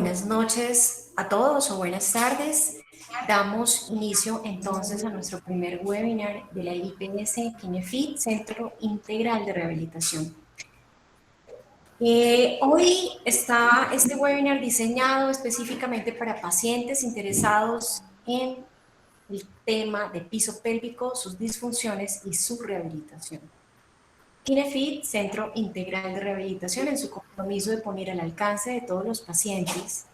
buenas noches a todos o buenas tardes. Damos inicio entonces a nuestro primer webinar de la IPS Kinefit, Centro Integral de Rehabilitación. Hoy está este webinar diseñado específicamente para pacientes interesados en el tema de piso pélvico, sus disfunciones y su rehabilitación. Kinefit, Centro Integral de Rehabilitación, en su compromiso de poner al alcance de todos los pacientes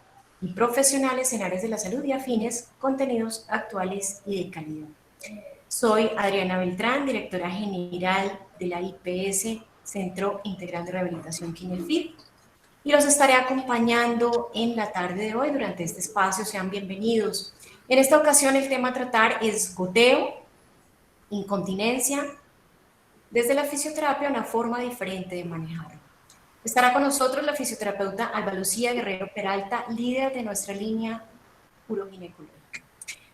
y profesionales en áreas de la salud y afines contenidos actuales y de calidad. Soy Adriana Beltrán, directora general de la IPS, Centro Integral de Rehabilitación Kinefit, y los estaré acompañando en la tarde de hoy durante este espacio. Sean bienvenidos. En esta ocasión el tema a tratar es goteo, incontinencia. Desde la fisioterapia, una forma diferente de manejar. Estará con nosotros la fisioterapeuta Alba Lucía Guerrero Peralta, líder de nuestra línea uroginecológica.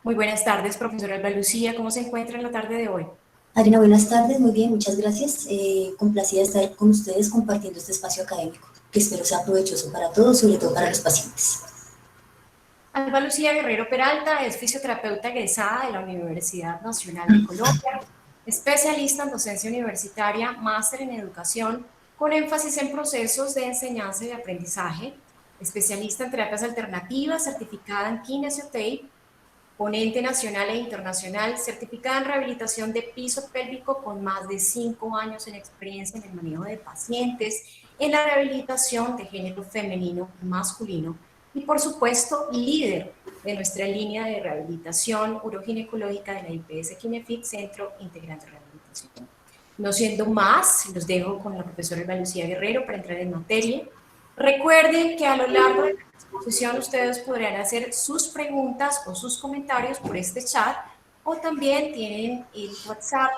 Muy buenas tardes, profesora Alba Lucía. ¿Cómo se encuentra en la tarde de hoy? Adriana, buenas tardes. Muy bien, muchas gracias. Complacida de estar con ustedes compartiendo este espacio académico, que espero sea provechoso para todos, sobre todo para los pacientes. Alba Lucía Guerrero Peralta es fisioterapeuta egresada de la Universidad Nacional de Colombia, especialista en docencia universitaria, máster en educación, con énfasis en procesos de enseñanza y aprendizaje, especialista en terapias alternativas, certificada en Kinesiotape, ponente nacional e internacional, certificada en rehabilitación de piso pélvico con más de 5 años en experiencia en el manejo de pacientes, en la rehabilitación de género femenino y masculino, y por supuesto líder de nuestra línea de rehabilitación uroginecológica de la IPS Kinefit, Centro Integral de Rehabilitación. No siendo más, los dejo con la profesora Alba Lucía Guerrero para entrar en materia. Recuerden que a lo largo de la exposición ustedes podrán hacer sus preguntas o sus comentarios por este chat, o también tienen el WhatsApp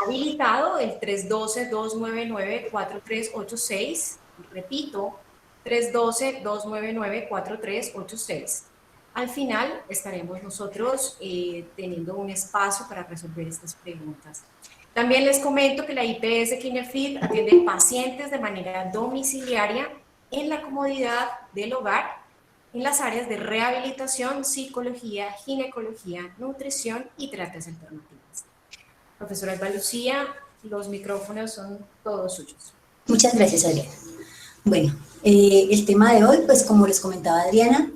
habilitado, el 312-299-4386, repito, 312-299-4386. Al final estaremos nosotros teniendo un espacio para resolver estas preguntas. También les comento que la IPS Kinefit atiende pacientes de manera domiciliaria en la comodidad del hogar, en las áreas de rehabilitación, psicología, ginecología, nutrición y terapias alternativas. Profesora Alba Lucía, los micrófonos son todos suyos. Muchas gracias, Adriana. Bueno, el tema de hoy, pues como les comentaba Adriana,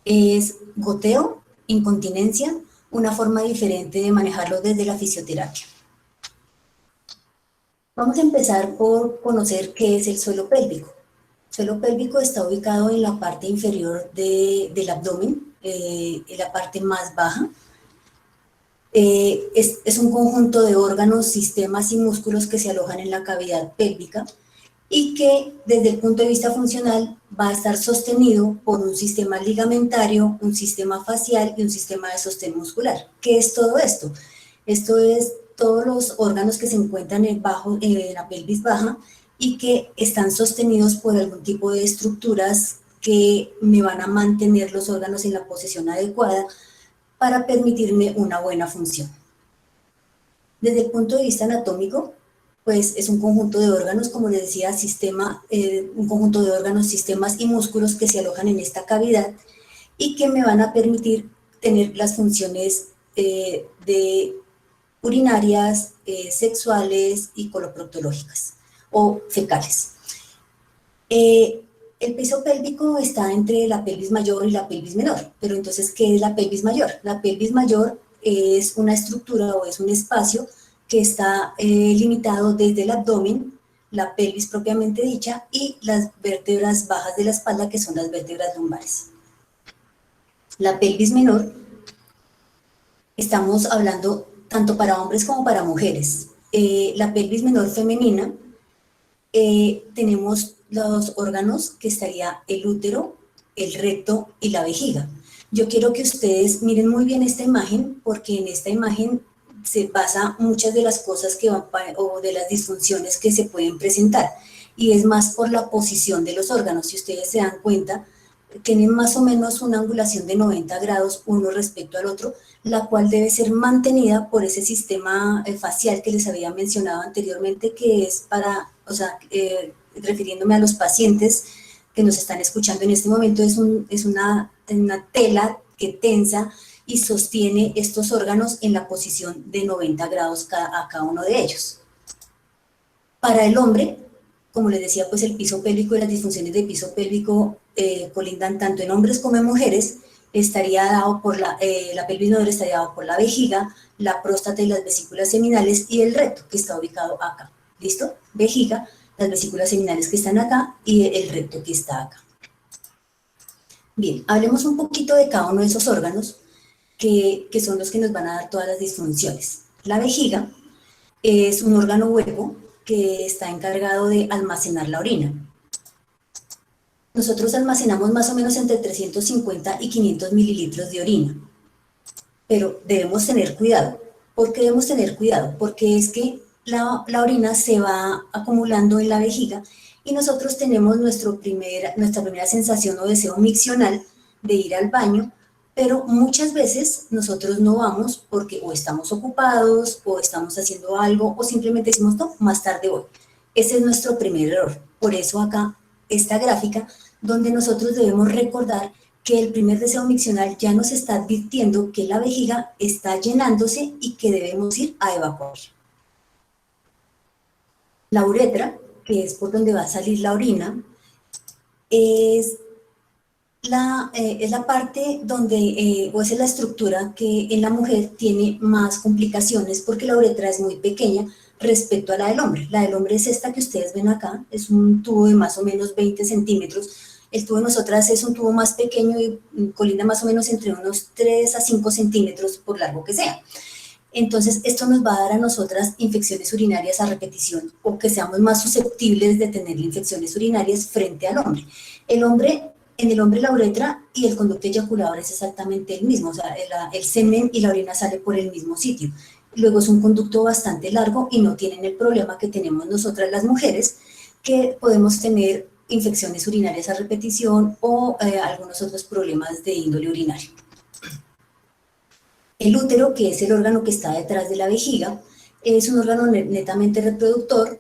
es goteo, incontinencia, una forma diferente de manejarlo desde la fisioterapia. Vamos a empezar por conocer qué es el suelo pélvico. El suelo pélvico está ubicado en la parte inferior del abdomen, en la parte más baja. Es un conjunto de órganos, sistemas y músculos que se alojan en la cavidad pélvica y que desde el punto de vista funcional va a estar sostenido por un sistema ligamentario, un sistema facial y un sistema de sostén muscular. ¿Qué es todo esto? Esto es todos los órganos que se encuentran en la pelvis baja y que están sostenidos por algún tipo de estructuras que me van a mantener los órganos en la posición adecuada para permitirme una buena función. Desde el punto de vista anatómico, pues es un conjunto de órganos, como les decía, un conjunto de órganos, sistemas y músculos que se alojan en esta cavidad y que me van a permitir tener las funciones de urinarias, sexuales y coloproctológicas o fecales. El piso pélvico está entre la pelvis mayor y la pelvis menor, pero entonces, ¿qué es la pelvis mayor? La pelvis mayor es una estructura o es un espacio que está limitado desde el abdomen, la pelvis propiamente dicha, y las vértebras bajas de la espalda, que son las vértebras lumbares. La pelvis menor, estamos hablando tanto para hombres como para mujeres. La pelvis menor femenina, tenemos los órganos que estaría el útero, el recto y la vejiga. Yo quiero que ustedes miren muy bien esta imagen, porque en esta imagen se basa muchas de las cosas que van o de las disfunciones que se pueden presentar, y es más por la posición de los órganos. Si ustedes se dan cuenta, tienen más o menos una angulación de 90 grados uno respecto al otro, la cual debe ser mantenida por ese sistema facial que les había mencionado anteriormente, que es para, refiriéndome a los pacientes que nos están escuchando en este momento, es una tela que tensa y sostiene estos órganos en la posición de 90 grados a cada uno de ellos. Para el hombre, como les decía, pues el piso pélvico y las disfunciones de piso pélvico colindan tanto en hombres como en mujeres. Estaría dado por la pelvis nodal estaría dado por la vejiga, la próstata y las vesículas seminales, y el recto, que está ubicado acá. ¿Listo? Vejiga, las vesículas seminales que están acá y el recto que está acá. Bien, hablemos un poquito de cada uno de esos órganos que son los que nos van a dar todas las disfunciones. La vejiga es un órgano hueco que está encargado de almacenar la orina. Nosotros almacenamos más o menos entre 350 y 500 mililitros de orina, pero debemos tener cuidado. ¿Por qué debemos tener cuidado? Porque es que la orina se va acumulando en la vejiga y nosotros tenemos nuestra primera sensación o deseo miccional de ir al baño, pero muchas veces nosotros no vamos porque o estamos ocupados o estamos haciendo algo o simplemente decimos, no, más tarde voy. Ese es nuestro primer error. Por eso acá esta gráfica donde nosotros debemos recordar que el primer deseo miccional ya nos está advirtiendo que la vejiga está llenándose y que debemos ir a evacuar. La uretra, que es por donde va a salir la orina, es la parte donde, o es la estructura que en la mujer tiene más complicaciones porque la uretra es muy pequeña respecto a la del hombre. La del hombre es esta que ustedes ven acá, es un tubo de más o menos 20 centímetros. El tubo de nosotras es un tubo más pequeño y colinda más o menos entre unos 3 a 5 centímetros por largo que sea. Entonces, esto nos va a dar a nosotras infecciones urinarias a repetición o que seamos más susceptibles de tener infecciones urinarias frente al hombre. En el hombre la uretra y el conducto eyaculador es exactamente el mismo, o sea, el semen y la orina sale por el mismo sitio. Luego es un conducto bastante largo y no tienen el problema que tenemos nosotras las mujeres, que podemos tener infecciones urinarias a repetición o algunos otros problemas de índole urinaria. El útero, que es el órgano que está detrás de la vejiga, es un órgano netamente reproductor,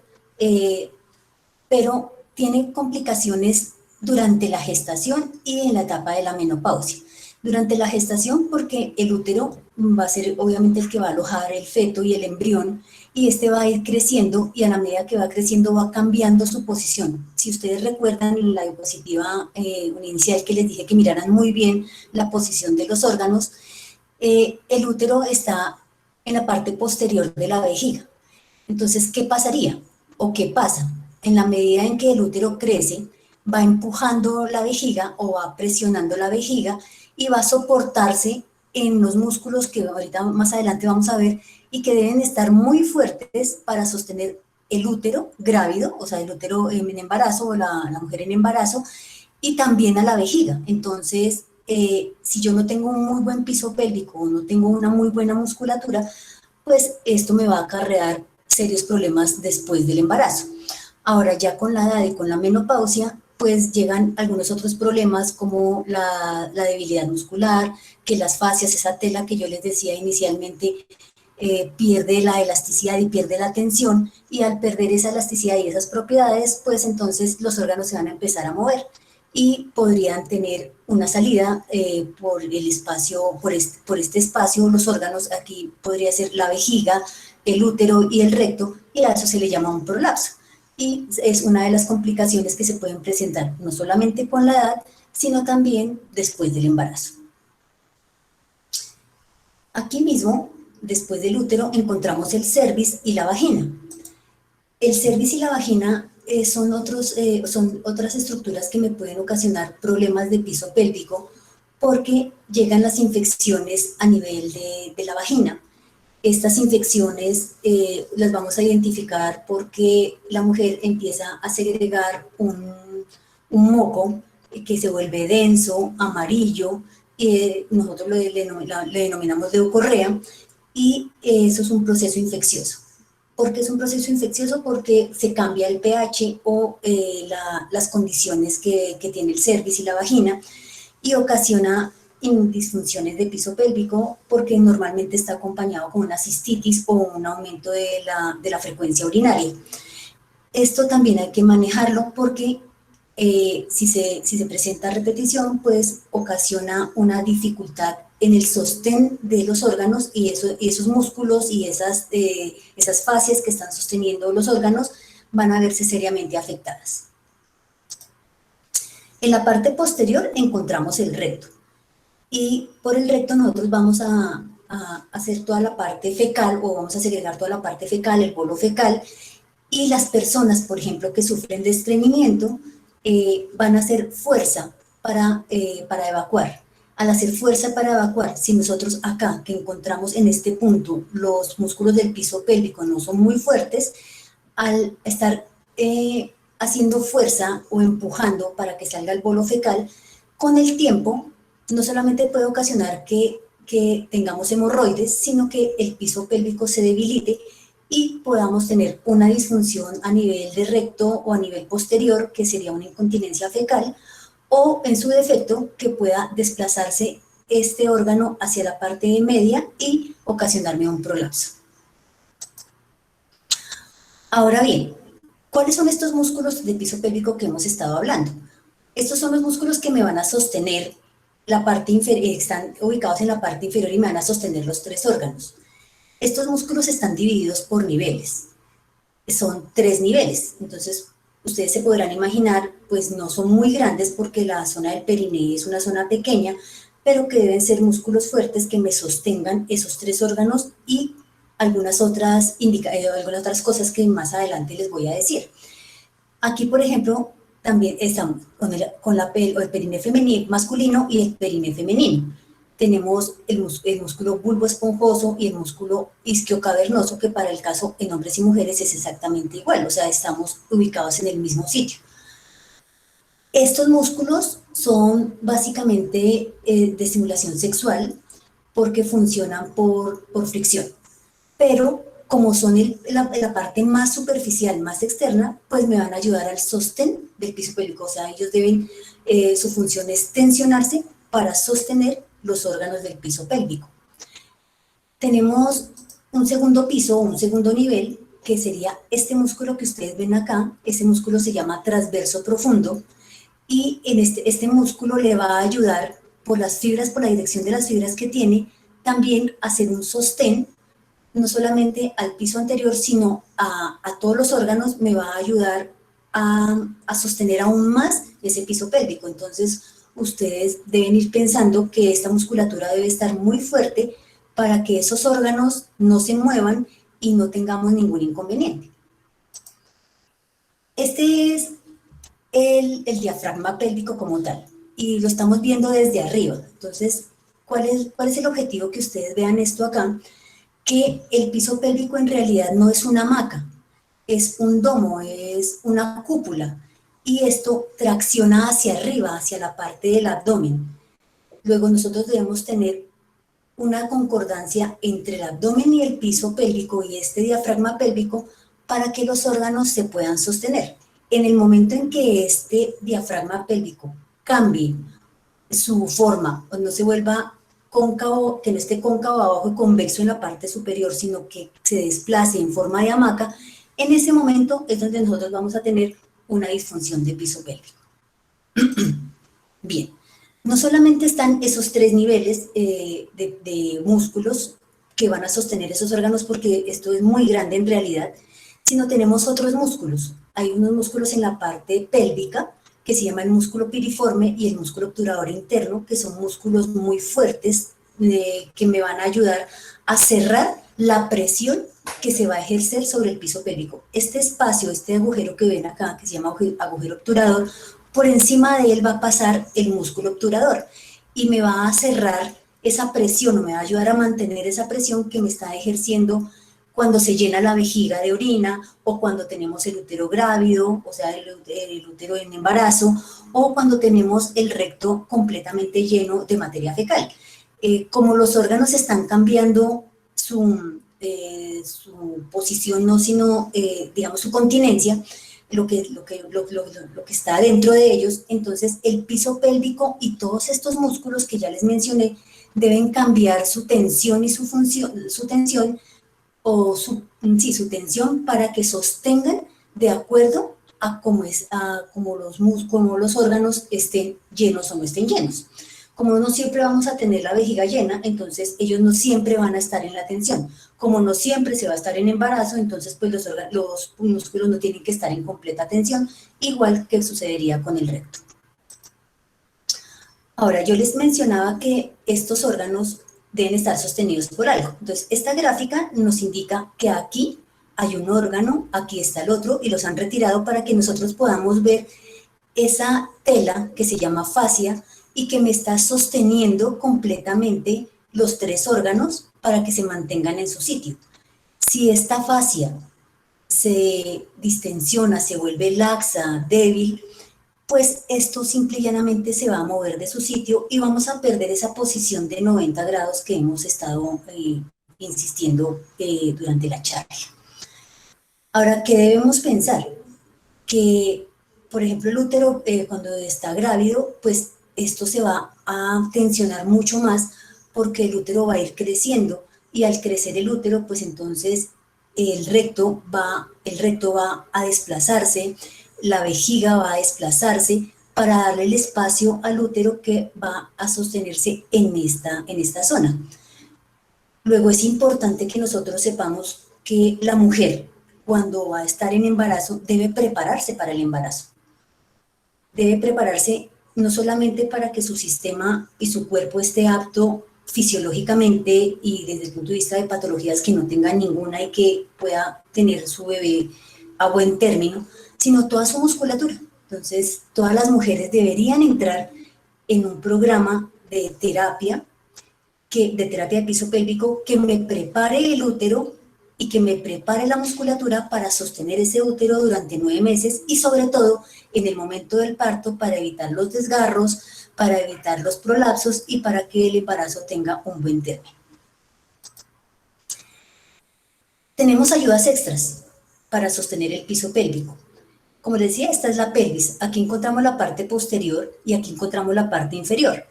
pero tiene complicaciones durante la gestación y en la etapa de la menopausia. Durante la gestación, porque el útero va a ser obviamente el que va a alojar el feto y el embrión, y este va a ir creciendo y a la medida que va creciendo va cambiando su posición. Si ustedes recuerdan en la diapositiva inicial que les dije que miraran muy bien la posición de los órganos, el útero está en la parte posterior de la vejiga. Entonces, ¿qué pasaría? ¿O qué pasa? En la medida en que el útero crece, va empujando la vejiga o va presionando la vejiga y va a soportarse en unos músculos que ahorita más adelante vamos a ver y que deben estar muy fuertes para sostener el útero grávido, o sea, el útero en embarazo o la mujer en embarazo, y también a la vejiga. Entonces, si yo no tengo un muy buen piso pélvico o no tengo una muy buena musculatura, pues esto me va a acarrear serios problemas después del embarazo. Ahora ya con la edad y con la menopausia, pues llegan algunos otros problemas como la debilidad muscular, que las fascias, esa tela que yo les decía inicialmente, pierde la elasticidad y pierde la tensión, y al perder esa elasticidad y esas propiedades, pues entonces los órganos se van a empezar a mover y podrían tener una salida por el espacio, por este espacio, los órganos, aquí podría ser la vejiga, el útero y el recto, y a eso se le llama un prolapso. Y es una de las complicaciones que se pueden presentar, no solamente con la edad, sino también después del embarazo. Aquí mismo, después del útero, encontramos el cervix y la vagina. El cervix y la vagina son otras estructuras que me pueden ocasionar problemas de piso pélvico porque llegan las infecciones a nivel de la vagina. Estas infecciones las vamos a identificar porque la mujer empieza a segregar un moco que se vuelve denso, amarillo, nosotros le denominamos leucorrea, y eso es un proceso infeccioso. ¿Por qué es un proceso infeccioso? Porque se cambia el pH o las condiciones que tiene el cervix y la vagina y ocasiona disfunciones de piso pélvico porque normalmente está acompañado con una cistitis o un aumento de la frecuencia urinaria. Esto también hay que manejarlo porque si se presenta repetición, pues ocasiona una dificultad en el sostén de los órganos y esos músculos y esas fascias que están sosteniendo los órganos van a verse seriamente afectadas. En la parte posterior encontramos el recto y por el recto nosotros vamos a hacer toda la parte fecal o vamos a segregar toda la parte fecal, el bolo fecal, y las personas, por ejemplo, que sufren de estreñimiento, van a hacer fuerza para evacuar. Al hacer fuerza para evacuar, si nosotros acá, que encontramos en este punto, los músculos del piso pélvico no son muy fuertes, al estar haciendo fuerza o empujando para que salga el bolo fecal, con el tiempo, no solamente puede ocasionar que tengamos hemorroides, sino que el piso pélvico se debilite y podamos tener una disfunción a nivel de recto o a nivel posterior, que sería una incontinencia fecal, o en su defecto, que pueda desplazarse este órgano hacia la parte media y ocasionarme un prolapso. Ahora bien, ¿cuáles son estos músculos del piso pélvico que hemos estado hablando? Estos son los músculos que me van a sostener la parte inferior, están ubicados en la parte inferior y me van a sostener los tres órganos. Estos músculos están divididos por niveles. Son 3 niveles, entonces ustedes se podrán imaginar, pues no son muy grandes porque la zona del perineo es una zona pequeña, pero que deben ser músculos fuertes que me sostengan esos 3 órganos y algunas otras cosas que más adelante les voy a decir. Aquí, por ejemplo, también estamos con el perineo femenino masculino y el perineo femenino. Tenemos el músculo bulbo esponjoso y el músculo isquiocavernoso, que para el caso en hombres y mujeres es exactamente igual, o sea, estamos ubicados en el mismo sitio. Estos músculos son básicamente de estimulación sexual porque funcionan por fricción, pero como son la parte más superficial, más externa, pues me van a ayudar al sostén del piso pélvico, o sea, ellos deben, su función es tensionarse para sostener los órganos del piso pélvico. Tenemos un segundo piso, un segundo nivel, que sería este músculo que ustedes ven acá. Ese músculo se llama transverso profundo, y en este músculo le va a ayudar por las fibras, por la dirección de las fibras que tiene, también a hacer un sostén, no solamente al piso anterior, sino a todos los órganos. Me va a ayudar a sostener aún más ese piso pélvico. Entonces, ustedes deben ir pensando que esta musculatura debe estar muy fuerte para que esos órganos no se muevan y no tengamos ningún inconveniente. Este es el diafragma pélvico como tal, y lo estamos viendo desde arriba. Entonces, ¿cuál es el objetivo? Que ustedes vean esto acá, que el piso pélvico en realidad no es una hamaca, es un domo, es una cúpula, y esto tracciona hacia arriba, hacia la parte del abdomen. Luego nosotros debemos tener una concordancia entre el abdomen y el piso pélvico y este diafragma pélvico para que los órganos se puedan sostener. En el momento en que este diafragma pélvico cambie su forma, o no se vuelva cóncavo, que no esté cóncavo abajo y convexo en la parte superior, sino que se desplace en forma de hamaca, en ese momento es donde nosotros vamos a tener una disfunción de piso pélvico. Bien, no solamente están esos 3 niveles de músculos que van a sostener esos órganos, porque esto es muy grande en realidad, sino tenemos otros músculos. Hay unos músculos en la parte pélvica que se llama el músculo piriforme y el músculo obturador interno, que son músculos muy fuertes que me van a ayudar a cerrar la presión que se va a ejercer sobre el piso pélvico. Este espacio, este agujero que ven acá, que se llama agujero obturador, por encima de él va a pasar el músculo obturador y me va a cerrar esa presión, o me va a ayudar a mantener esa presión que me está ejerciendo cuando se llena la vejiga de orina, o cuando tenemos el útero grávido, o sea, el útero en embarazo, o cuando tenemos el recto completamente lleno de materia fecal. Como los órganos están cambiando su posición, no sino, digamos, su continencia, lo que está dentro de ellos, entonces el piso pélvico y todos estos músculos que ya les mencioné deben cambiar su tensión y su tensión para que sostengan de acuerdo a cómo los órganos estén llenos o no estén llenos. Como no siempre vamos a tener la vejiga llena, entonces ellos no siempre van a estar en la tensión. Como no siempre se va a estar en embarazo, entonces pues los músculos no tienen que estar en completa tensión, igual que sucedería con el recto. Ahora, yo les mencionaba que estos órganos deben estar sostenidos por algo. Entonces, esta gráfica nos indica que aquí hay un órgano, aquí está el otro, y los han retirado para que nosotros podamos ver esa tela que se llama fascia y que me está sosteniendo completamente los tres órganos para que se mantengan en su sitio. Si esta fascia se distensiona, se vuelve laxa, débil, pues esto simple y llanamente se va a mover de su sitio y vamos a perder esa posición de 90 grados que hemos estado insistiendo durante la charla. Ahora, ¿qué debemos pensar? Que, por ejemplo, el útero cuando está grávido, pues esto se va a tensionar mucho más porque el útero va a ir creciendo y al crecer el útero, pues entonces el recto va a desplazarse, la vejiga va a desplazarse para darle el espacio al útero que va a sostenerse en esta zona. Luego es importante que nosotros sepamos que la mujer, cuando va a estar en embarazo, debe prepararse para el embarazo. Debe prepararse no solamente para que su sistema y su cuerpo esté apto fisiológicamente y desde el punto de vista de patologías que no tenga ninguna y que pueda tener su bebé a buen término, sino toda su musculatura. Entonces, todas las mujeres deberían entrar en un programa de terapia de piso pélvico que me prepare el útero y que me prepare la musculatura para sostener ese útero durante 9 meses y sobre todo en el momento del parto para evitar los desgarros, para evitar los prolapsos y para que el embarazo tenga un buen término. Tenemos ayudas extras para sostener el piso pélvico. Como les decía, esta es la pelvis. Aquí encontramos la parte posterior y aquí encontramos la parte inferior.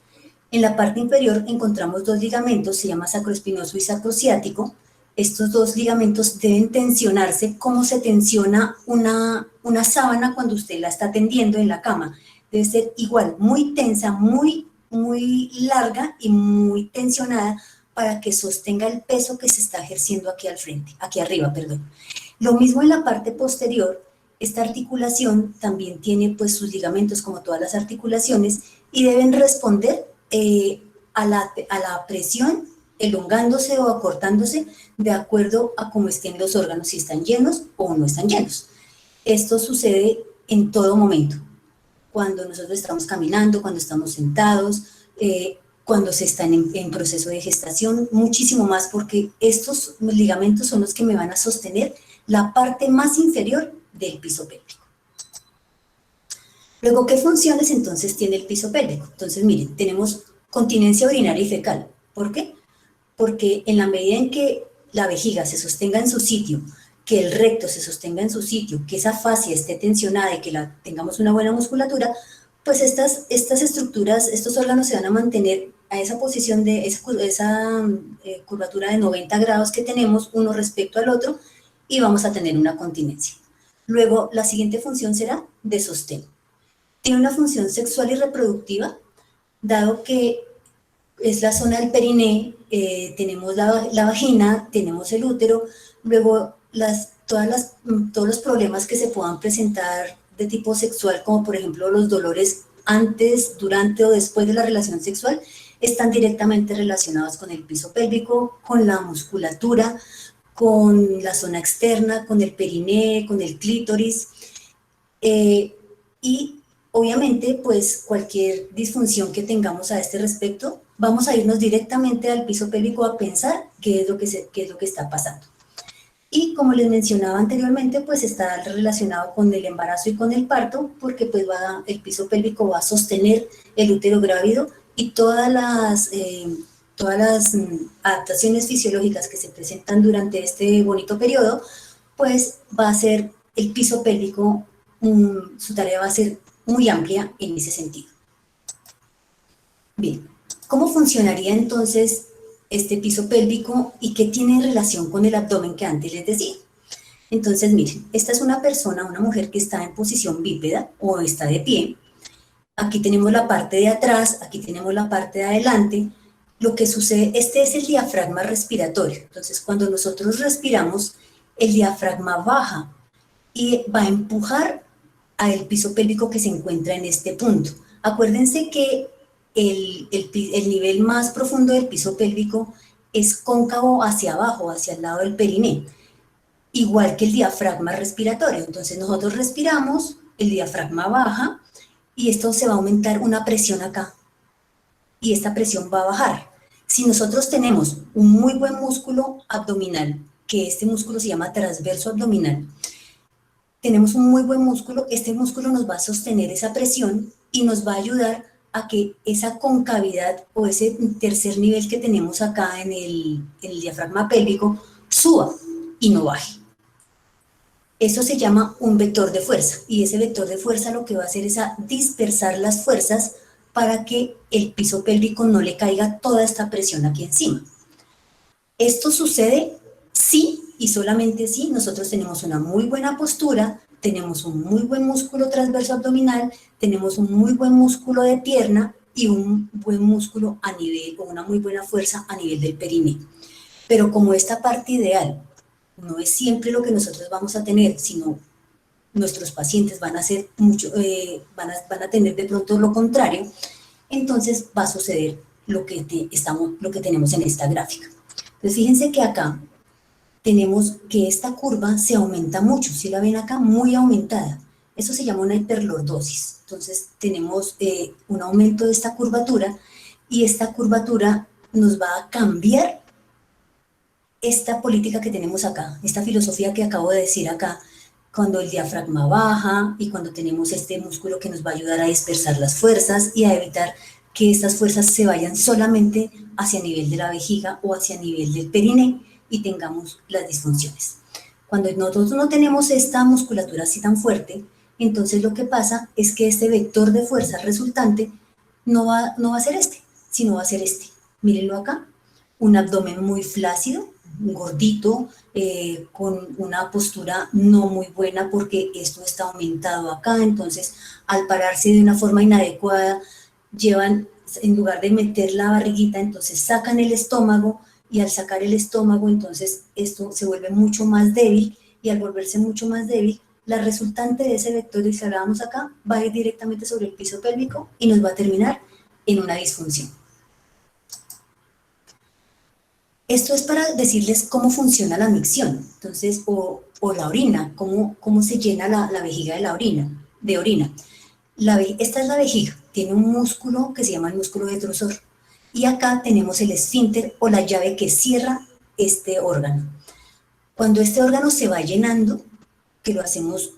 En la parte inferior encontramos 2 ligamentos, se llama sacroespinoso y sacrociático. Estos 2 ligamentos deben tensionarse como se tensiona una sábana cuando usted la está tendiendo en la cama. Debe ser igual, muy tensa, muy larga y muy tensionada para que sostenga el peso que se está ejerciendo aquí arriba, perdón. Lo mismo en la parte posterior. Esta articulación también tiene pues sus ligamentos como todas las articulaciones y deben responder a la presión elongándose o acortándose de acuerdo a cómo estén los órganos, si están llenos o no están llenos. Esto sucede en todo momento, cuando nosotros estamos caminando, cuando estamos sentados, cuando se están en proceso de gestación, muchísimo más porque estos ligamentos son los que me van a sostener la parte más inferior del piso pélvico. Luego, ¿qué funciones entonces tiene el piso pélvico? Entonces, miren, tenemos continencia urinaria y fecal. ¿Por qué? Porque en la medida en que la vejiga se sostenga en su sitio, que el recto se sostenga en su sitio, que esa fascia esté tensionada y que tengamos una buena musculatura, pues estas estructuras, estos órganos se van a mantener a esa posición de esa curvatura de 90 grados que tenemos uno respecto al otro y vamos a tener una continencia. Luego, la siguiente función será de sostén. Tiene una función sexual y reproductiva, dado que es la zona del periné, tenemos la vagina, tenemos el útero, luego todos los problemas que se puedan presentar de tipo sexual, como por ejemplo los dolores antes, durante o después de la relación sexual, están directamente relacionados con el piso pélvico, con la musculatura, con la zona externa, con el periné, con el clítoris, y obviamente, pues cualquier disfunción que tengamos a este respecto, vamos a irnos directamente al piso pélvico a pensar qué es lo que está pasando. Y como les mencionaba anteriormente, pues está relacionado con el embarazo y con el parto, porque pues el piso pélvico va a sostener el útero grávido y todas las adaptaciones fisiológicas que se presentan durante este bonito periodo, pues va a ser el piso pélvico, su tarea va a ser muy amplia en ese sentido. Bien, ¿cómo funcionaría entonces este piso pélvico y qué tiene relación con el abdomen que antes les decía? Entonces, miren, esta es una persona, una mujer que está en posición bípeda o está de pie. Aquí tenemos la parte de atrás, aquí tenemos la parte de adelante. Lo que sucede, este es el diafragma respiratorio. Entonces, cuando nosotros respiramos, el diafragma baja y va a empujar al piso pélvico que se encuentra en este punto. Acuérdense que el nivel más profundo del piso pélvico es cóncavo hacia abajo, hacia el lado del periné, igual que el diafragma respiratorio. Entonces nosotros respiramos, el diafragma baja y esto se va a aumentar una presión acá y esta presión va a bajar. Si nosotros tenemos un muy buen músculo abdominal, que este músculo se llama transverso abdominal, tenemos un muy buen músculo, este músculo nos va a sostener esa presión y nos va a ayudar a que esa concavidad o ese tercer nivel que tenemos acá en el diafragma pélvico suba y no baje. Eso se llama un vector de fuerza y ese vector de fuerza lo que va a hacer es a dispersar las fuerzas para que el piso pélvico no le caiga toda esta presión aquí encima. Esto sucede si y solamente si nosotros tenemos una muy buena postura, tenemos un muy buen músculo transverso abdominal, tenemos un muy buen músculo de pierna y un buen músculo a nivel, o una muy buena fuerza a nivel del periné. Pero como esta parte ideal no es siempre lo que nosotros vamos a tener, sino nuestros pacientes van a hacer mucho, van a tener de pronto lo contrario, entonces va a suceder lo que tenemos en esta gráfica. Entonces fíjense que acá tenemos que esta curva se aumenta mucho, si la ven acá, muy aumentada. Eso se llama una hiperlordosis. Entonces tenemos un aumento de esta curvatura y esta curvatura nos va a cambiar esta política que tenemos acá, esta filosofía que acabo de decir acá, cuando el diafragma baja y cuando tenemos este músculo que nos va a ayudar a dispersar las fuerzas y a evitar que estas fuerzas se vayan solamente hacia nivel de la vejiga o hacia nivel del periné y tengamos las disfunciones. Cuando nosotros no tenemos esta musculatura así tan fuerte, entonces lo que pasa es que este vector de fuerza resultante no va a ser este, sino va a ser este. Mírenlo acá, un abdomen muy flácido, gordito, con una postura no muy buena porque esto está aumentado acá, entonces al pararse de una forma inadecuada, llevan, en lugar de meter la barriguita, entonces sacan el estómago y al sacar el estómago, entonces esto se vuelve mucho más débil y al volverse mucho más débil, la resultante de ese vector que hablábamos acá va a ir directamente sobre el piso pélvico y nos va a terminar en una disfunción. Esto es para decirles cómo funciona la micción, entonces, o la orina, cómo se llena la vejiga de orina. Esta es la vejiga, tiene un músculo que se llama el músculo detrusor, y acá tenemos el esfínter o la llave que cierra este órgano. Cuando este órgano se va llenando, que lo hacemos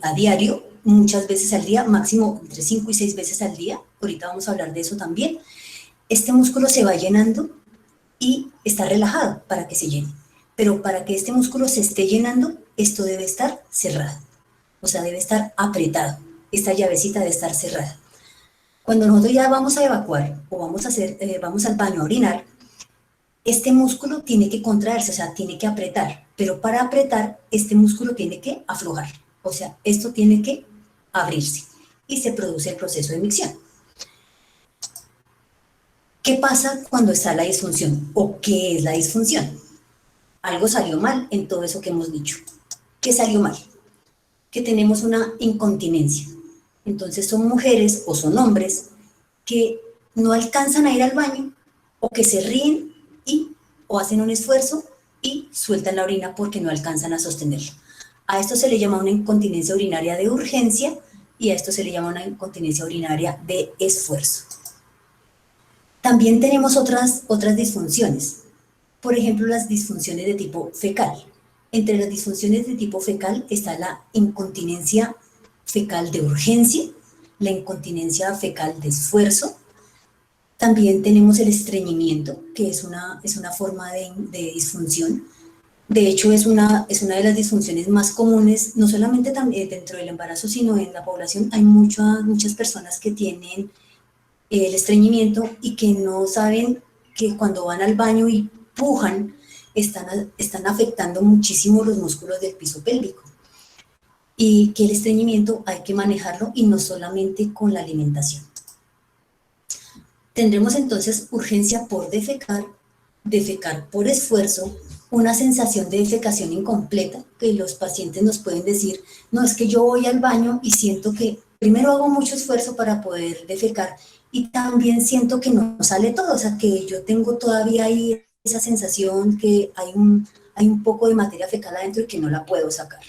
a diario, muchas veces al día, máximo entre 5 y 6 veces al día, ahorita vamos a hablar de eso también, este músculo se va llenando y está relajado para que se llene. Pero para que este músculo se esté llenando, esto debe estar cerrado, o sea, debe estar apretado. Esta llavecita debe estar cerrada. Cuando nosotros ya vamos a evacuar o vamos al baño a orinar, este músculo tiene que contraerse, o sea, tiene que apretar. Pero para apretar, este músculo tiene que aflojar. O sea, esto tiene que abrirse y se produce el proceso de micción. ¿Qué pasa cuando está la disfunción? ¿O qué es la disfunción? Algo salió mal en todo eso que hemos dicho. ¿Qué salió mal? Que tenemos una incontinencia. Entonces son mujeres o son hombres que no alcanzan a ir al baño o que se ríen o hacen un esfuerzo y sueltan la orina porque no alcanzan a sostenerlo. A esto se le llama una incontinencia urinaria de urgencia y a esto se le llama una incontinencia urinaria de esfuerzo. También tenemos otras disfunciones, por ejemplo, las disfunciones de tipo fecal. Entre las disfunciones de tipo fecal está la incontinencia fecal de urgencia, la incontinencia fecal de esfuerzo. También tenemos el estreñimiento, que es una forma de disfunción. De hecho, es una de las disfunciones más comunes, no solamente dentro del embarazo, sino en la población. Hay muchas personas que tienen el estreñimiento y que no saben que cuando van al baño y pujan, están afectando muchísimo los músculos del piso pélvico. Y que el estreñimiento hay que manejarlo y no solamente con la alimentación. Tendremos entonces urgencia por defecar, defecar por esfuerzo, una sensación de defecación incompleta, que los pacientes nos pueden decir, no, es que yo voy al baño y siento que primero hago mucho esfuerzo para poder defecar y también siento que no sale todo, o sea, que yo tengo todavía ahí esa sensación que hay un poco de materia fecal adentro y que no la puedo sacar.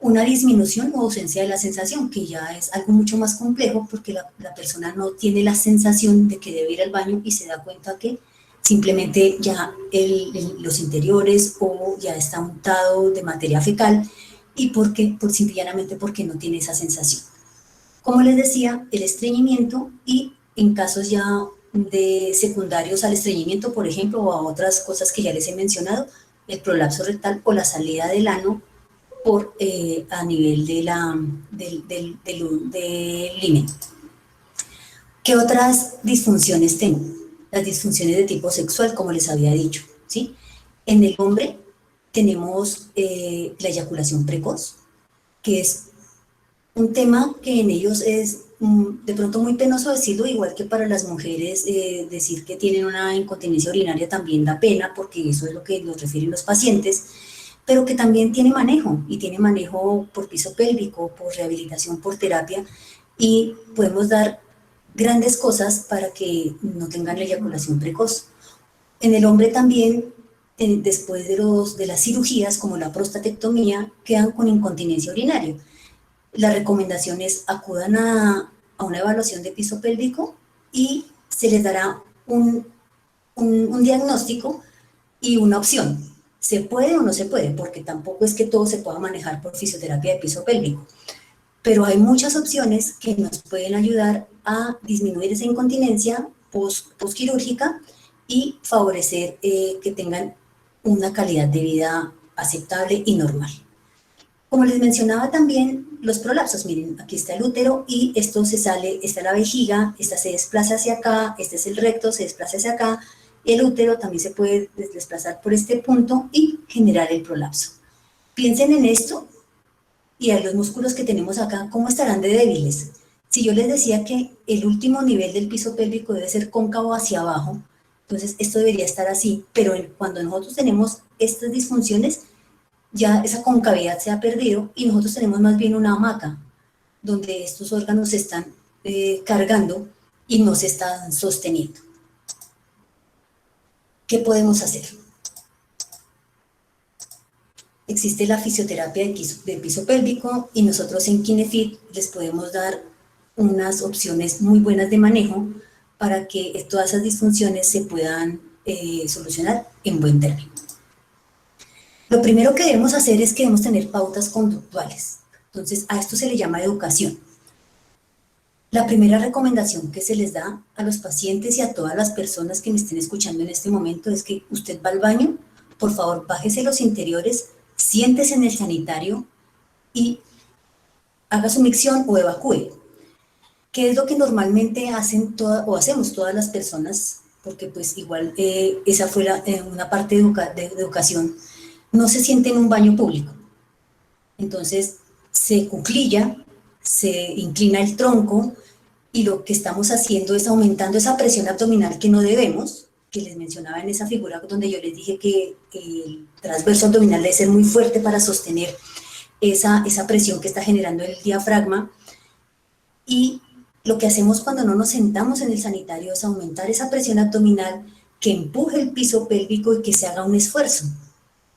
Una disminución o ausencia de la sensación, que ya es algo mucho más complejo porque la persona no tiene la sensación de que debe ir al baño y se da cuenta que simplemente ya los interiores o ya está untado de materia fecal y simplemente porque no tiene esa sensación. Como les decía, el estreñimiento y en casos ya de secundarios al estreñimiento, por ejemplo, o a otras cosas que ya les he mencionado, el prolapso rectal o la salida del ano a nivel del himen. ¿Qué otras disfunciones tengo? Las disfunciones de tipo sexual, como les había dicho, ¿sí? En el hombre tenemos la eyaculación precoz, que es un tema que en ellos es de pronto muy penoso decirlo, igual que para las mujeres decir que tienen una incontinencia urinaria también da pena, porque eso es lo que nos refieren los pacientes, pero que también tiene manejo, y tiene manejo por piso pélvico, por rehabilitación, por terapia, y podemos dar grandes cosas para que no tengan la eyaculación precoz. En el hombre también, después de las cirugías, como la prostatectomía, quedan con incontinencia urinaria. La recomendación es acudan a una evaluación de piso pélvico y se les dará un diagnóstico y una opción. ¿Se puede o no se puede? Porque tampoco es que todo se pueda manejar por fisioterapia de piso pélvico. Pero hay muchas opciones que nos pueden ayudar a disminuir esa incontinencia postquirúrgica y favorecer que tengan una calidad de vida aceptable y normal. Como les mencionaba también, los prolapsos, miren, aquí está el útero y esto se sale, está la vejiga, esta se desplaza hacia acá, este es el recto, se desplaza hacia acá, el útero también se puede desplazar por este punto y generar el prolapso. Piensen en esto y a los músculos que tenemos acá, ¿cómo estarán de débiles? Si yo les decía que el último nivel del piso pélvico debe ser cóncavo hacia abajo, entonces esto debería estar así, pero cuando nosotros tenemos estas disfunciones, ya esa concavidad se ha perdido y nosotros tenemos más bien una hamaca donde estos órganos se están cargando y no se están sosteniendo. ¿Qué podemos hacer? Existe la fisioterapia de piso pélvico y nosotros en Kinefit les podemos dar unas opciones muy buenas de manejo para que todas esas disfunciones se puedan solucionar en buen término. Lo primero que debemos hacer es que debemos tener pautas conductuales. Entonces, a esto se le llama educación. La primera recomendación que se les da a los pacientes y a todas las personas que me estén escuchando en este momento es que usted va al baño, por favor, bájese los interiores, siéntese en el sanitario y haga su micción o evacúe. ¿Qué es lo que normalmente hacemos todas las personas? Porque pues igual esa fue una parte de educación. No se siente en un baño público. Entonces se cuclilla, se inclina el tronco y lo que estamos haciendo es aumentando esa presión abdominal que no debemos, que les mencionaba en esa figura donde yo les dije que el transverso abdominal debe ser muy fuerte para sostener esa presión que está generando el diafragma. Y lo que hacemos cuando no nos sentamos en el sanitario es aumentar esa presión abdominal que empuje el piso pélvico y que se haga un esfuerzo.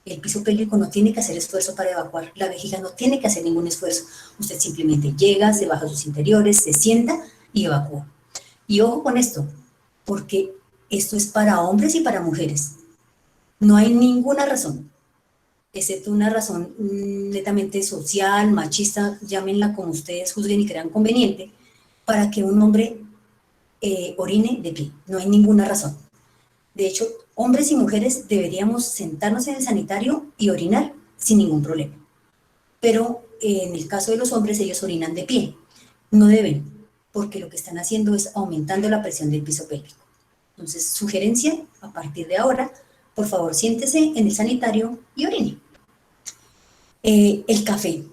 El piso pélvico no tiene que hacer esfuerzo para evacuar, la vejiga no tiene que hacer ningún esfuerzo. Usted simplemente llega, se baja sus interiores, se sienta y evacúa. Y ojo con esto, porque esto es para hombres y para mujeres. No hay ninguna razón, excepto una razón netamente social, machista, llámenla como ustedes juzguen y crean conveniente, para que un hombre orine de pie. No hay ninguna razón. De hecho, hombres y mujeres deberíamos sentarnos en el sanitario y orinar sin ningún problema. Pero en el caso de los hombres, ellos orinan de pie. No deben, porque lo que están haciendo es aumentando la presión del piso pélvico. Entonces, sugerencia, a partir de ahora, por favor siéntese en el sanitario y orine. El café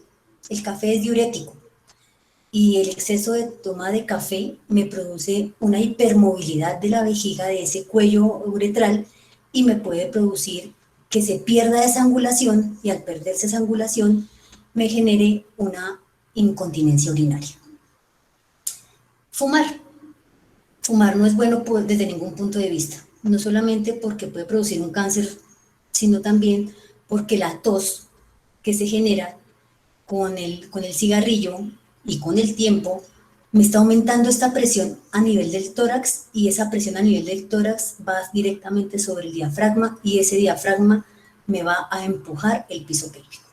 es diurético y el exceso de toma de café me produce una hipermovilidad de la vejiga, de ese cuello uretral, y me puede producir que se pierda esa angulación, y al perderse esa angulación me genere una incontinencia urinaria. Fumar no es bueno desde ningún punto de vista, no solamente porque puede producir un cáncer, sino también porque la tos que se genera con el cigarrillo y con el tiempo me está aumentando esta presión a nivel del tórax, y esa presión a nivel del tórax va directamente sobre el diafragma, y ese diafragma me va a empujar el piso pélvico.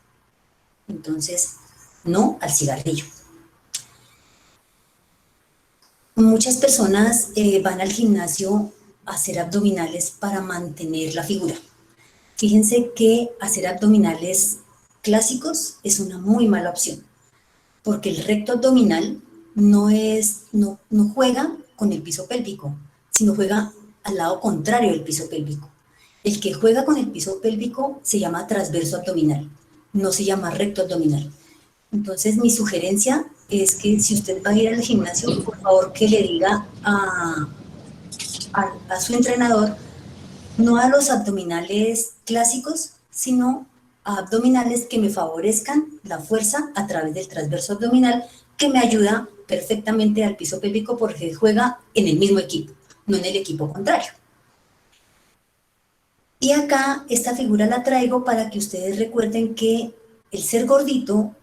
Entonces, no al cigarrillo. Muchas personas van al gimnasio a hacer abdominales para mantener la figura. Fíjense que hacer abdominales clásicos es una muy mala opción, porque el recto abdominal no juega con el piso pélvico, sino juega al lado contrario del piso pélvico. El que juega con el piso pélvico se llama transverso abdominal, no se llama recto abdominal. Entonces, mi sugerencia es que si usted va a ir al gimnasio, por favor que le diga a su entrenador, no a los abdominales clásicos, sino a abdominales que me favorezcan la fuerza a través del transverso abdominal, que me ayuda perfectamente al piso pélvico porque juega en el mismo equipo, no en el equipo contrario. Y acá esta figura la traigo para que ustedes recuerden que el ser gordito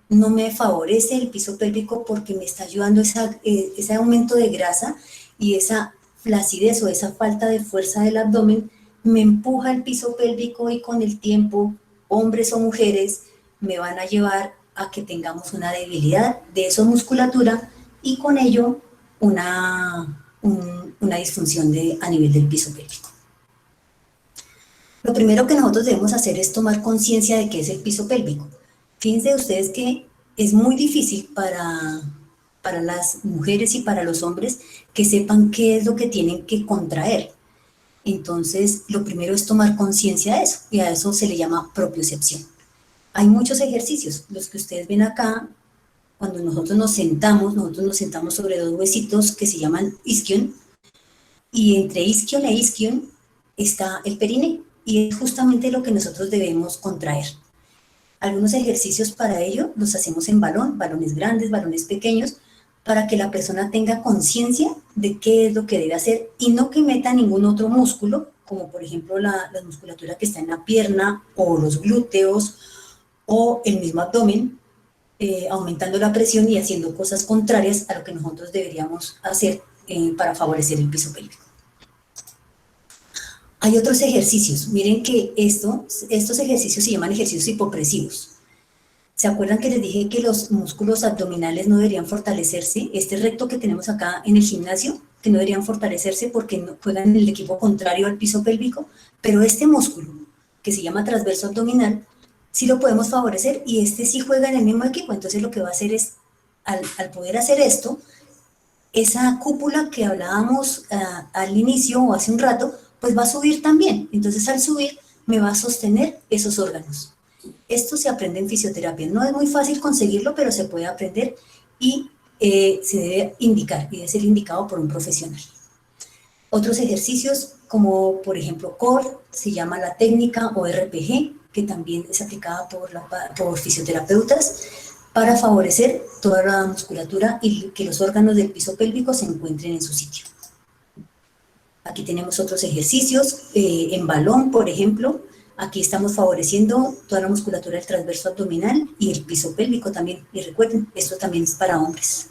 no me favorece el piso pélvico, porque me está ayudando ese aumento de grasa, y esa flacidez o esa falta de fuerza del abdomen me empuja el piso pélvico, y con el tiempo, hombres o mujeres, me van a llevar a que tengamos una debilidad de esa musculatura, y con ello una disfunción a nivel del piso pélvico. Lo primero que nosotros debemos hacer es tomar conciencia de qué es el piso pélvico. Fíjense ustedes que es muy difícil para las mujeres y para los hombres que sepan qué es lo que tienen que contraer. Entonces, lo primero es tomar conciencia de eso, y a eso se le llama propiocepción. Hay muchos ejercicios, los que ustedes ven acá. Cuando nosotros nos sentamos sobre dos huesitos que se llaman isquion, y entre isquion e isquion está el periné, y es justamente lo que nosotros debemos contraer. Algunos ejercicios para ello los hacemos en balones grandes, balones pequeños, para que la persona tenga conciencia de qué es lo que debe hacer, y no que meta ningún otro músculo, como por ejemplo la musculatura que está en la pierna, o los glúteos, o el mismo abdomen, aumentando la presión y haciendo cosas contrarias a lo que nosotros deberíamos hacer para favorecer el piso pélvico. Hay otros ejercicios. Miren que estos ejercicios se llaman ejercicios hipopresivos. ¿Se acuerdan que les dije que los músculos abdominales no deberían fortalecerse? Este recto que tenemos acá en el gimnasio, que no deberían fortalecerse porque no juegan en el equipo contrario al piso pélvico, pero este músculo, que se llama transverso abdominal, sí lo podemos favorecer, y este sí juega en el mismo equipo. Entonces lo que va a hacer es, al poder hacer esto, esa cúpula que hablábamos al inicio o hace un rato, pues va a subir también. Entonces al subir me va a sostener esos órganos. Esto se aprende en fisioterapia. No es muy fácil conseguirlo, pero se puede aprender, y se debe indicar, y debe ser indicado por un profesional. Otros ejercicios, como por ejemplo CORE, se llama la técnica, o RPG, que también es aplicada por fisioterapeutas, para favorecer toda la musculatura y que los órganos del piso pélvico se encuentren en su sitio. Aquí tenemos otros ejercicios, en balón, por ejemplo. Aquí estamos favoreciendo toda la musculatura del transverso abdominal y el piso pélvico también. Y recuerden, esto también es para hombres.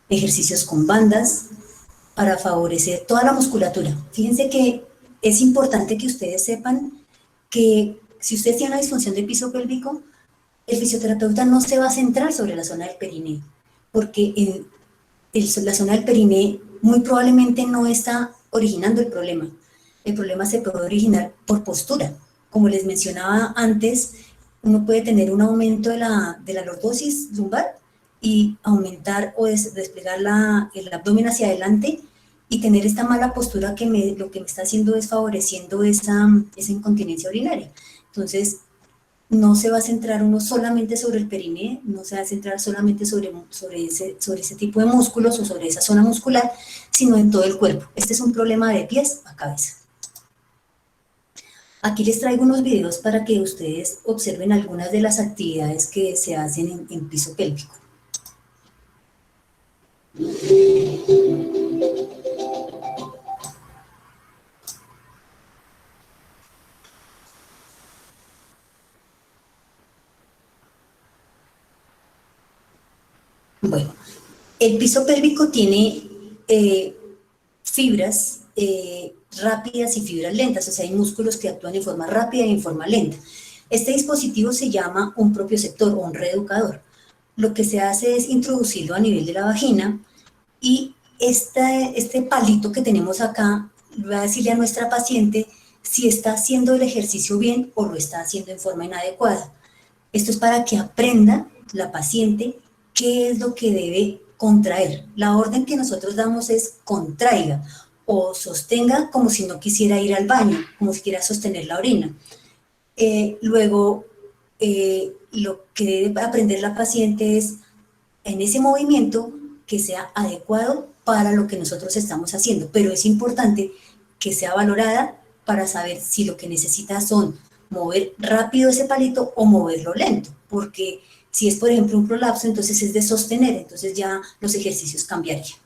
Ejercicios con bandas para favorecer toda la musculatura. Fíjense que es importante que ustedes sepan que si ustedes tienen una disfunción del piso pélvico, el fisioterapeuta no se va a centrar sobre la zona del periné, porque la zona del periné muy probablemente no está originando el problema. El problema se puede originar por postura. Como les mencionaba antes, uno puede tener un aumento de la lordosis lumbar y aumentar o desplegar el abdomen hacia adelante, y tener esta mala postura que lo que me está haciendo es favoreciendo esa incontinencia urinaria. Entonces, no se va a centrar uno solamente sobre el periné, no se va a centrar solamente sobre ese tipo de músculos o sobre esa zona muscular, sino en todo el cuerpo. Este es un problema de pies a cabeza. Aquí les traigo unos videos para que ustedes observen algunas de las actividades que se hacen en piso pélvico. Bueno, el piso pélvico tiene fibras rápidas y fibras lentas, o sea, hay músculos que actúan en forma rápida y en forma lenta. Este dispositivo se llama un propioceptor o un reeducador. Lo que se hace es introducirlo a nivel de la vagina y este palito que tenemos acá va a decirle a nuestra paciente si está haciendo el ejercicio bien o lo está haciendo en forma inadecuada. Esto es para que aprenda la paciente qué es lo que debe contraer. La orden que nosotros damos es contraiga o sostenga como si no quisiera ir al baño, como si quiera sostener la orina. Luego, lo que debe aprender la paciente es en ese movimiento que sea adecuado para lo que nosotros estamos haciendo, pero es importante que sea valorada para saber si lo que necesita son mover rápido ese palito o moverlo lento, porque si es, por ejemplo, un prolapso, entonces es de sostener, entonces ya los ejercicios cambiarían.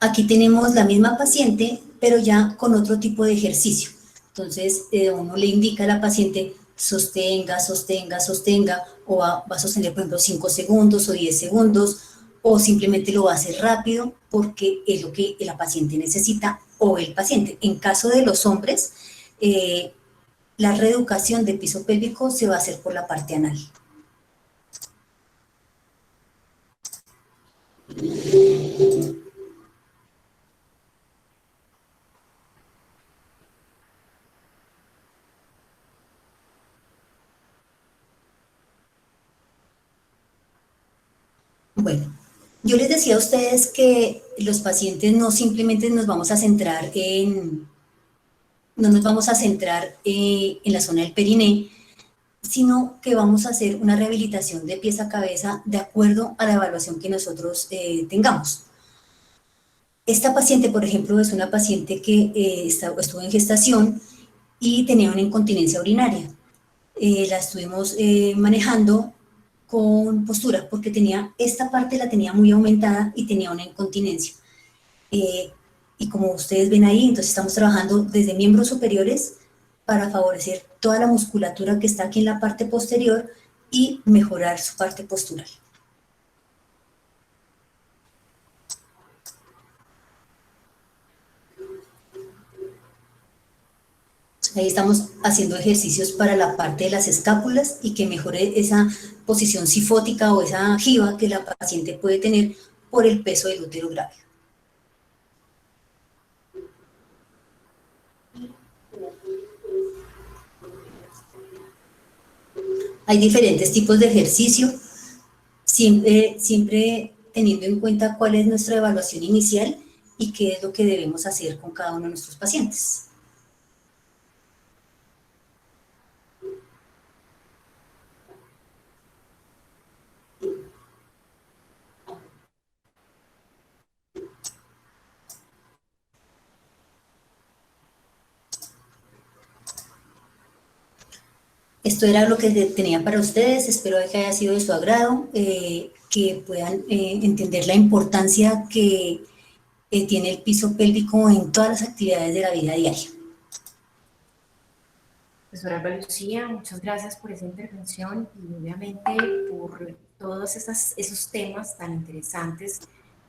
Aquí tenemos la misma paciente, pero ya con otro tipo de ejercicio. Entonces, uno le indica a la paciente, sostenga, sostenga, sostenga, o va a sostener, por ejemplo, 5 segundos o 10 segundos, o simplemente lo va a hacer rápido porque es lo que la paciente necesita o el paciente. En caso de los hombres, la reeducación del piso pélvico se va a hacer por la parte anal. Bueno, yo les decía a ustedes que los pacientes no simplemente nos vamos a centrar no nos vamos a centrar en la zona del periné, sino que vamos a hacer una rehabilitación de pies a cabeza de acuerdo a la evaluación que nosotros tengamos. Esta paciente, por ejemplo, es una paciente que estuvo en gestación y tenía una incontinencia urinaria. La estuvimos manejando con postura porque tenía esta parte la tenía muy aumentada y tenía una incontinencia. Y como ustedes ven ahí, entonces estamos trabajando desde miembros superiores para favorecer toda la musculatura que está aquí en la parte posterior y mejorar su parte postural. Ahí estamos haciendo ejercicios para la parte de las escápulas y que mejore esa posición sifótica o esa jiba que la paciente puede tener por el peso del útero grávido. Hay diferentes tipos de ejercicio, siempre teniendo en cuenta cuál es nuestra evaluación inicial y qué es lo que debemos hacer con cada uno de nuestros pacientes. Esto era lo que tenía para ustedes, espero que haya sido de su agrado, que puedan entender la importancia que tiene el piso pélvico en todas las actividades de la vida diaria. Profesora Alba Lucía, muchas gracias por esa intervención y obviamente por todos esos temas tan interesantes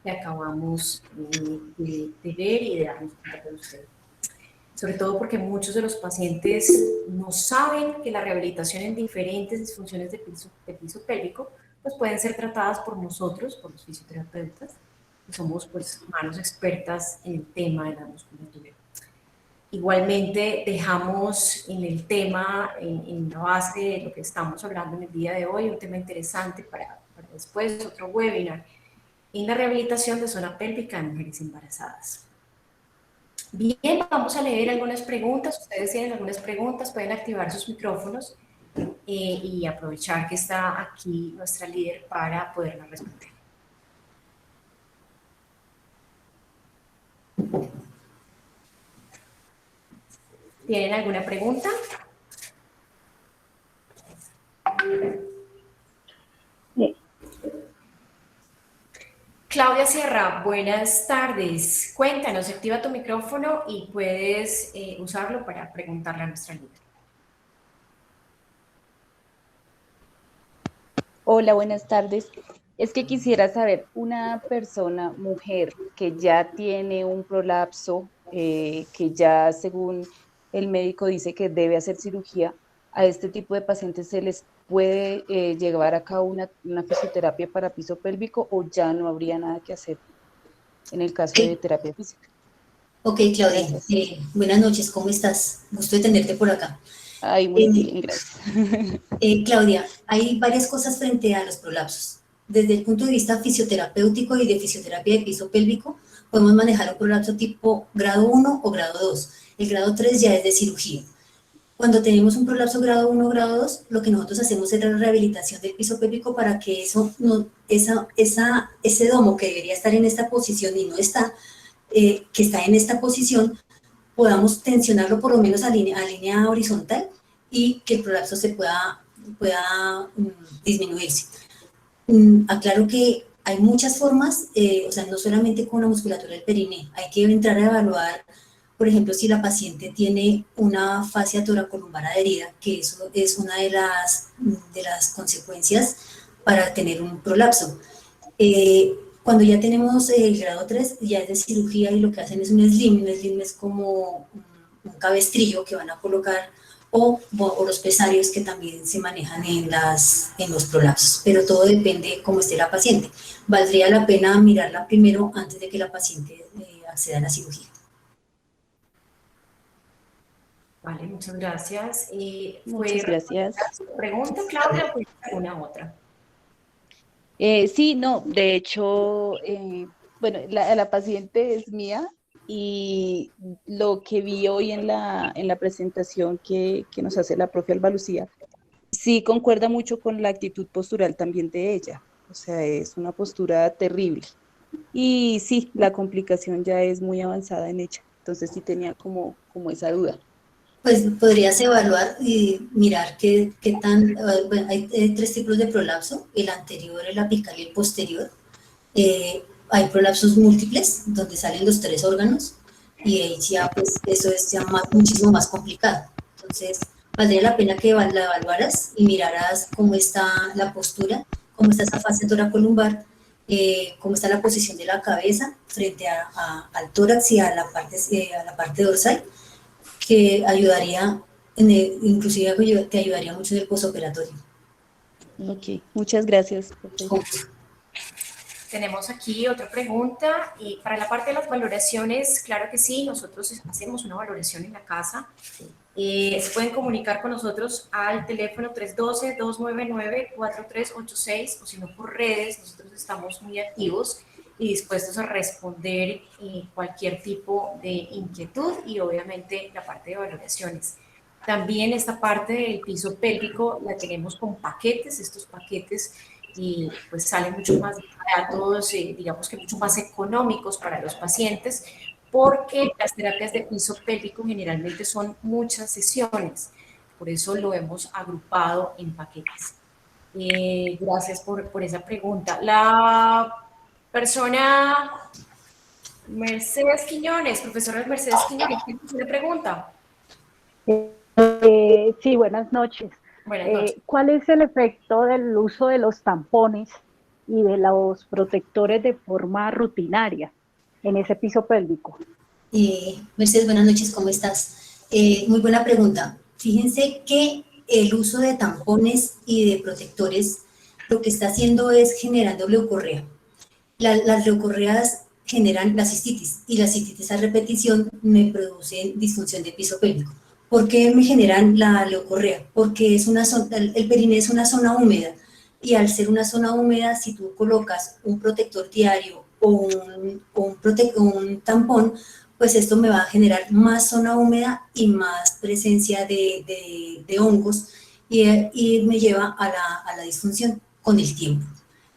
que acabamos de ver y de darnos cuenta de ustedes. Sobre todo porque muchos de los pacientes no saben que la rehabilitación en diferentes disfunciones de piso pélvico pues pueden ser tratadas por nosotros, por los fisioterapeutas, somos pues manos expertas en el tema de la musculatura. Igualmente dejamos en el tema, en la base de lo que estamos hablando en el día de hoy, un tema interesante para después, otro webinar, en la rehabilitación de zona pélvica en mujeres embarazadas. Bien, vamos a leer algunas preguntas. Ustedes tienen algunas preguntas, pueden activar sus micrófonos y aprovechar que está aquí nuestra líder para poderlas responder. ¿Tienen alguna pregunta? Claudia Sierra, buenas tardes. Cuéntanos, activa tu micrófono y puedes usarlo para preguntarle a nuestra líder. Hola, buenas tardes. Es que quisiera saber, una persona, mujer, que ya tiene un prolapso, que ya según el médico dice que debe hacer cirugía, ¿a este tipo de pacientes se les puede llevar a cabo una fisioterapia para piso pélvico o ya no habría nada que hacer en el caso de terapia física? Ok, Claudia. Gracias. Buenas noches, ¿cómo estás? Gusto de tenerte por acá. Ay, muy bien, gracias. Claudia, hay varias cosas frente a los prolapsos. Desde el punto de vista fisioterapéutico y de fisioterapia de piso pélvico, podemos manejar un prolapso tipo grado 1 o grado 2. El grado 3 ya es de cirugía. Cuando tenemos un prolapso grado 1 o grado 2, lo que nosotros hacemos es la rehabilitación del piso pélvico para que ese domo que debería estar en esta posición y no está, que está en esta posición, podamos tensionarlo por lo menos a línea horizontal y que el prolapso se pueda disminuirse. Aclaro que hay muchas formas, o sea, no solamente con la musculatura del perineo, hay que entrar a evaluar, por ejemplo, si la paciente tiene una fascia toracolumbar adherida, que eso es una de las consecuencias para tener un prolapso. Cuando ya tenemos el grado 3, ya es de cirugía y lo que hacen es un slim es como un cabestrillo que van a colocar o los pesarios que también se manejan en los prolapsos, pero todo depende de cómo esté la paciente. Valdría la pena mirarla primero antes de que la paciente acceda a la cirugía. Vale, muchas gracias. Muchas gracias. ¿Pregunta, Claudia, o alguna otra? Sí, no, de hecho, bueno, la paciente es mía y lo que vi hoy en la presentación que nos hace la profe Alba Lucía, sí concuerda mucho con la actitud postural también de ella, o sea, es una postura terrible. Y sí, la complicación ya es muy avanzada en ella, entonces sí tenía como esa duda. Pues podrías evaluar y mirar qué tan, bueno, hay 3 tipos de prolapso, el anterior, el apical y el posterior. Hay prolapsos múltiples, donde salen los 3 órganos, y ahí ya, pues, eso es ya muchísimo más complicado. Entonces, valdría la pena que la evaluaras y miraras cómo está la postura, cómo está esa fascia toracolumbar, cómo está la posición de la cabeza frente al tórax y a la parte dorsal, que ayudaría, inclusive te ayudaría mucho en el posoperatorio. Ok, muchas gracias, profe. Tenemos aquí otra pregunta. Para la parte de las valoraciones, claro que sí, nosotros hacemos una valoración en la casa. Se pueden comunicar con nosotros al teléfono 312-299-4386 o si no por redes, nosotros estamos muy activos y dispuestos a responder cualquier tipo de inquietud y obviamente la parte de valoraciones. También esta parte del piso pélvico la tenemos con paquetes, estos paquetes y pues salen mucho más baratos, digamos que mucho más económicos para los pacientes, porque las terapias de piso pélvico generalmente son muchas sesiones, por eso lo hemos agrupado en paquetes. Gracias por esa pregunta. La persona Mercedes Quiñones, profesora Mercedes Quiñones, ¿tiene pregunta? Sí, buenas noches. Buenas noches. ¿Cuál es el efecto del uso de los tampones y de los protectores de forma rutinaria en ese piso pélvico? Mercedes, buenas noches, ¿cómo estás? Muy buena pregunta. Fíjense que el uso de tampones y de protectores lo que está haciendo es generando leucorrea. Las leucorreas generan la cistitis y la cistitis a repetición me producen disfunción de piso pélvico. ¿Por qué me generan la leucorrea? Porque es una zona, el periné es una zona húmeda y al ser una zona húmeda, si tú colocas un protector diario o un tampón, pues esto me va a generar más zona húmeda y más presencia de hongos y me lleva a la disfunción con el tiempo.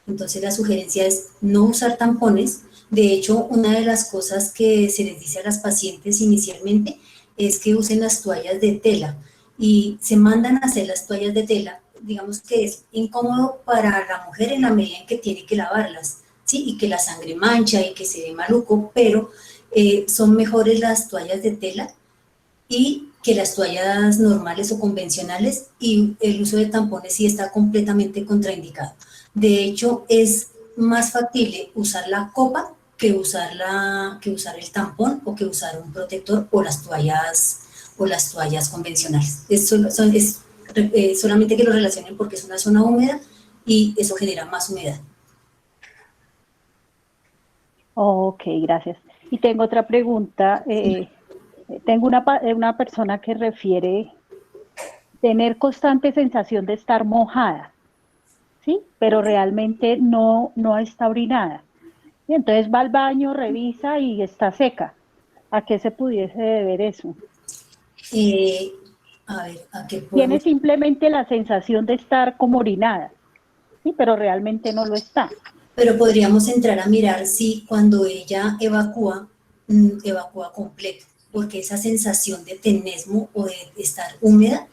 Entonces la sugerencia es no usar tampones. De hecho, una de las cosas que se les dice a las pacientes inicialmente es que usen las toallas de tela y se mandan a hacer las toallas de tela. Digamos que es incómodo para la mujer en la medida en que tiene que lavarlas, ¿sí? Y que la sangre mancha y que se ve maluco, pero son mejores las toallas de tela y que las toallas normales o convencionales, y el uso de tampones sí está completamente contraindicado. De hecho, es más factible usar la copa que usar el tampón o que usar un protector o las toallas convencionales. Solamente que lo relacionen porque es una zona húmeda y eso genera más humedad. Ok, gracias. Y tengo otra pregunta. Tengo una persona que refiere tener constante sensación de estar mojada, ¿sí? Pero realmente no está orinada. Y entonces va al baño, revisa y está seca. ¿A qué se pudiese deber eso? A ver, ¿a qué Tiene podemos? simplemente la sensación de estar como orinada, ¿sí? Pero realmente no lo está. Pero podríamos entrar a mirar si cuando ella evacúa, evacúa completo, porque esa sensación de tenesmo o de estar húmeda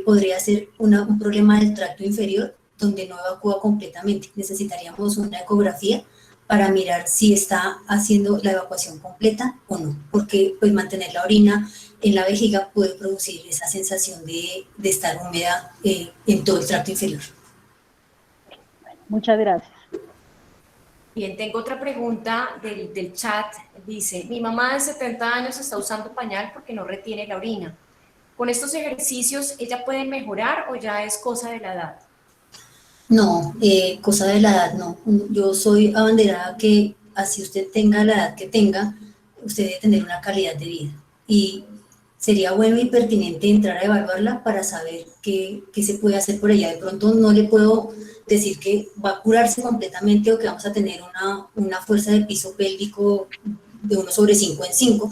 podría ser un problema del tracto inferior donde no evacúa completamente. Necesitaríamos una ecografía para mirar si está haciendo la evacuación completa o no, porque pues mantener la orina en la vejiga puede producir esa sensación de estar húmeda en todo el tracto inferior. Muchas gracias. Bien, tengo otra pregunta del chat. Dice, mi mamá de 70 años está usando pañal porque no retiene la orina. ¿Con estos ejercicios ella puede mejorar o ya es cosa de la edad? No, cosa de la edad no. Yo soy abanderada que así usted tenga la edad que tenga, usted debe tener una calidad de vida. Y sería bueno y pertinente entrar a evaluarla para saber qué se puede hacer por ella. De pronto no le puedo decir que va a curarse completamente o que vamos a tener una fuerza de piso pélvico de 1/5 en 5,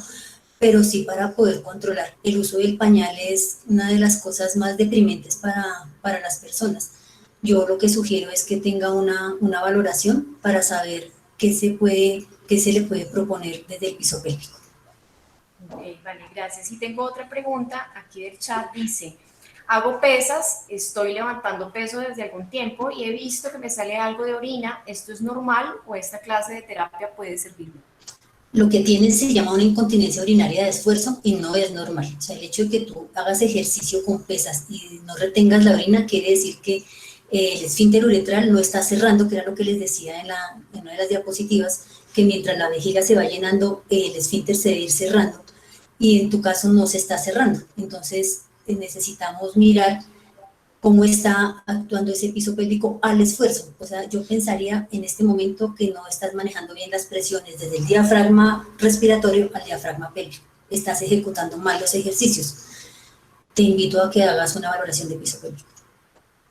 pero sí para poder controlar. El uso del pañal es una de las cosas más deprimentes para las personas. Yo lo que sugiero es que tenga una valoración para saber qué se le puede proponer desde el piso pélvico. Ok, vale, gracias. Y tengo otra pregunta aquí del chat. Dice, hago pesas, estoy levantando peso desde algún tiempo y he visto que me sale algo de orina. ¿Esto es normal o esta clase de terapia puede servirme? Lo que tienes se llama una incontinencia urinaria de esfuerzo y no es normal. O sea, el hecho de que tú hagas ejercicio con pesas y no retengas la orina quiere decir que el esfínter uretral no está cerrando, que era lo que les decía en una de las diapositivas, que mientras la vejiga se va llenando, el esfínter se debe ir cerrando y en tu caso no se está cerrando. Entonces necesitamos mirar cómo está actuando ese piso pélvico al esfuerzo. O sea, yo pensaría en este momento que no estás manejando bien las presiones desde el diafragma respiratorio al diafragma pélvico. Estás ejecutando mal los ejercicios. Te invito a que hagas una valoración de piso pélvico.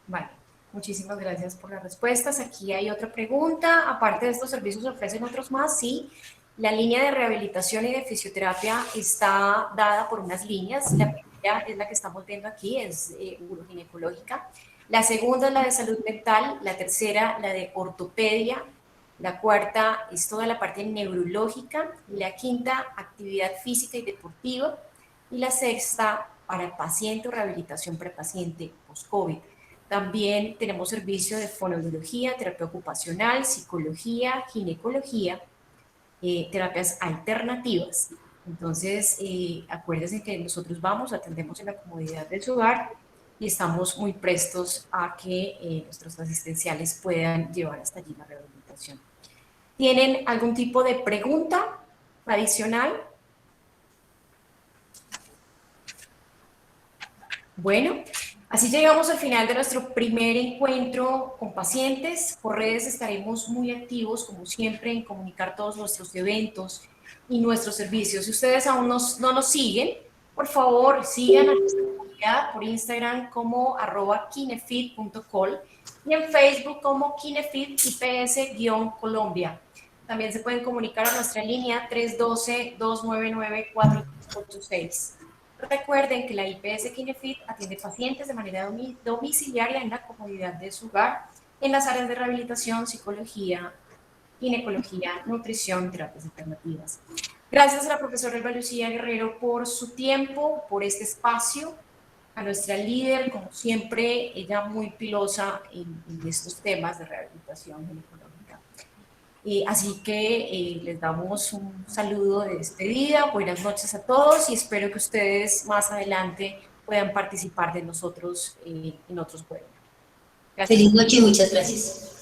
Vale, muchísimas gracias por las respuestas. Aquí hay otra pregunta. Aparte de estos servicios, ¿ofrecen otros más? Sí. La línea de rehabilitación y de fisioterapia está dada por unas líneas. La primera es la que estamos viendo aquí, es uroginecológica. La segunda es la de salud mental. La tercera, la de ortopedia. La cuarta es toda la parte neurológica. La quinta, actividad física y deportiva. Y la sexta, para el paciente o rehabilitación para el paciente post-COVID. También tenemos servicio de fonoaudiología, terapia ocupacional, psicología, ginecología, terapias alternativas. Entonces, acuérdense que nosotros vamos, atendemos en la comodidad de su hogar y estamos muy prestos a que nuestros asistenciales puedan llevar hasta allí la rehabilitación. ¿Tienen algún tipo de pregunta adicional? Bueno, Así llegamos al final de nuestro primer encuentro con pacientes. Por redes estaremos muy activos, como siempre, en comunicar todos nuestros eventos y nuestros servicios. Si ustedes aún no nos siguen, por favor, sigan a nuestra comunidad por Instagram como @kinefit.col y en Facebook como Kinefit IPS-Colombia. También se pueden comunicar a nuestra línea 312-299-4386. Recuerden que la IPS Kinefit atiende pacientes de manera domiciliaria en la comodidad de su hogar en las áreas de rehabilitación, psicología, ginecología, nutrición, terapias alternativas. Gracias a la profesora Elba Lucía Guerrero por su tiempo, por este espacio, a nuestra líder, como siempre, ella muy pilosa en estos temas de rehabilitación ginecológica. Así que les damos un saludo de despedida, buenas noches a todos y espero que ustedes más adelante puedan participar de nosotros en otros webinars. Gracias. Feliz noche y muchas gracias.